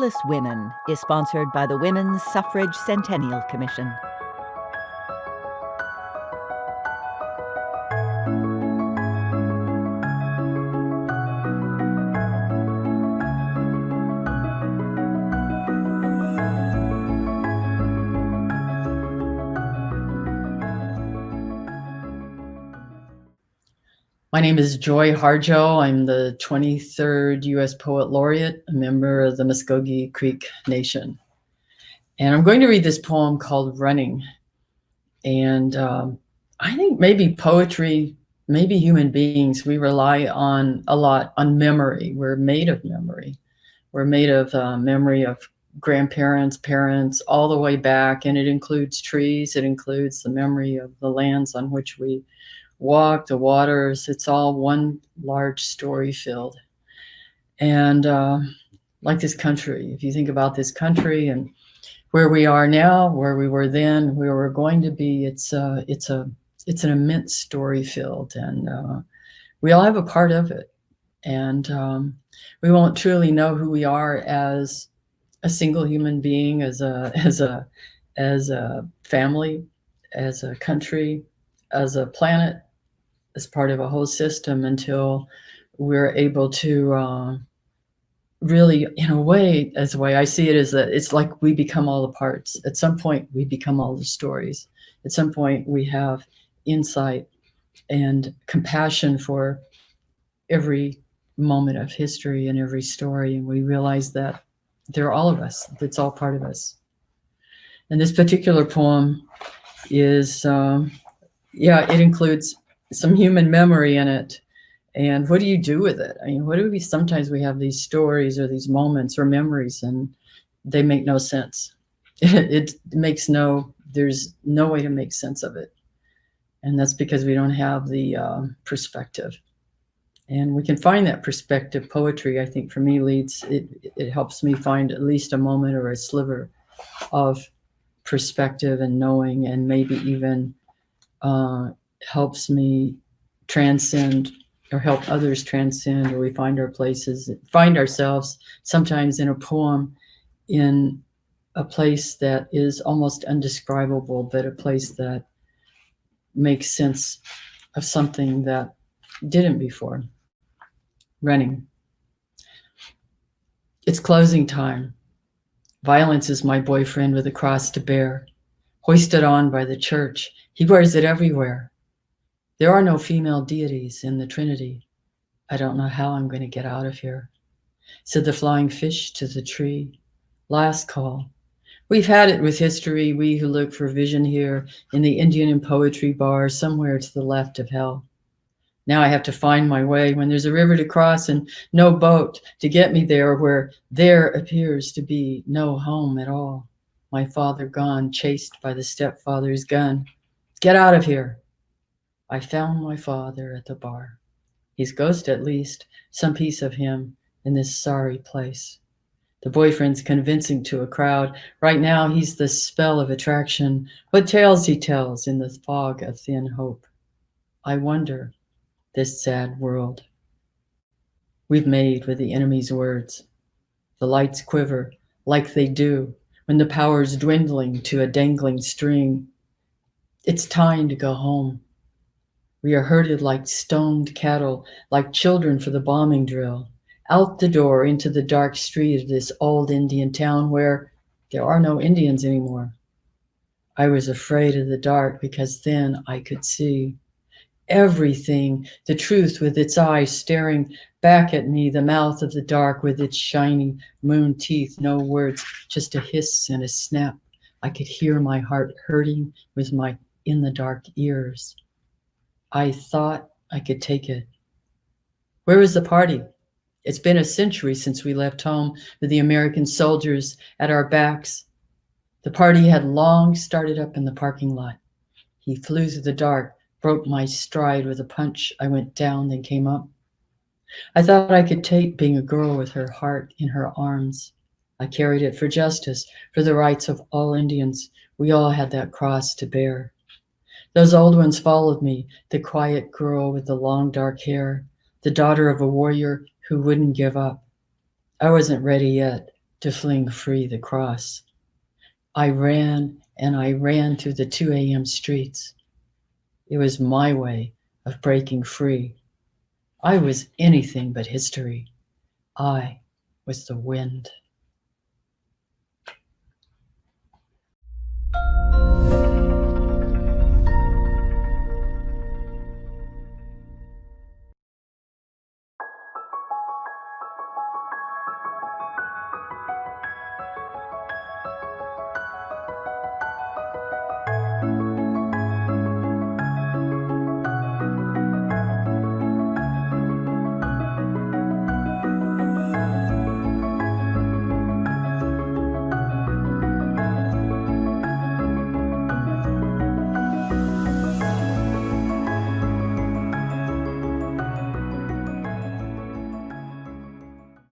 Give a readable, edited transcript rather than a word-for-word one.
Fearless Women is sponsored by the Women's Suffrage Centennial Commission. My name is Joy Harjo. I'm the 23rd U.S. Poet Laureate, a member of the Muskogee Creek Nation. And I'm going to read this poem called Running. And I think maybe poetry, maybe human beings, we rely a lot on memory. We're made of memory. We're made of memory of grandparents, parents, all the way back. And it includes trees. It includes the memory of the lands on which we walk, the waters. It's all one large story filled. And like this country, if you think about this country and where we are now, where we were then, where we're going to be, it's an immense story filled, and we all have a part of it. And we won't truly know who we are as a single human being, as a family, as a country, as a planet, as part of a whole system, until we're able to really, in a way, as the way I see it, is that it's like we become all the parts. At some point, we become all the stories. At some point, we have insight and compassion for every moment of history and every story, and we realize that they're all of us. It's all part of us. And this particular poem is, it includes some human memory in it. And what do you do with it? I mean, sometimes we have these stories or these moments or memories and they make no sense. There's no way to make sense of it. And that's because we don't have the perspective. And we can find that perspective. Poetry, I think, for me it helps me find at least a moment or a sliver of perspective and knowing, and maybe even helps me transcend or help others transcend, or we find ourselves sometimes in a poem in a place that is almost undescribable, but a place that makes sense of something that didn't before. Running. It's closing time. Violence is my boyfriend with a cross to bear, hoisted on by the church. He wears it everywhere. There are no female deities in the Trinity. I don't know how I'm going to get out of here. Said the flying fish to the tree. Last call. We've had it with history, we who look for vision here in the Indian and poetry bar somewhere to the left of hell. Now I have to find my way when there's a river to cross and no boat to get me there, where there appears to be no home at all. My father gone, chased by the stepfather's gun. Get out of here. I found my father at the bar. He's ghost, at least, some piece of him in this sorry place. The boyfriend's convincing to a crowd. Right now, he's the spell of attraction. What tales he tells in the fog of thin hope. I wonder, this sad world we've made with the enemy's words. The lights quiver like they do when the power's dwindling to a dangling string. It's time to go home. We are herded like stoned cattle, like children for the bombing drill, out the door into the dark street of this old Indian town where there are no Indians anymore. I was afraid of the dark because then I could see everything, the truth with its eyes staring back at me, the mouth of the dark with its shiny moon teeth, no words, just a hiss and a snap. I could hear my heart hurting with my in the dark ears. I thought I could take it. Where was the party? It's been a century since we left home with the American soldiers at our backs. The party had long started up in the parking lot. He flew through the dark, broke my stride with a punch. I went down, then came up. I thought I could take being a girl with her heart in her arms. I carried it for justice, for the rights of all Indians. We all had that cross to bear. Those old ones followed me, the quiet girl with the long dark hair, the daughter of a warrior who wouldn't give up. I wasn't ready yet to fling free the cross. I ran and I ran through the 2 a.m. streets. It was my way of breaking free. I was anything but history. I was the wind.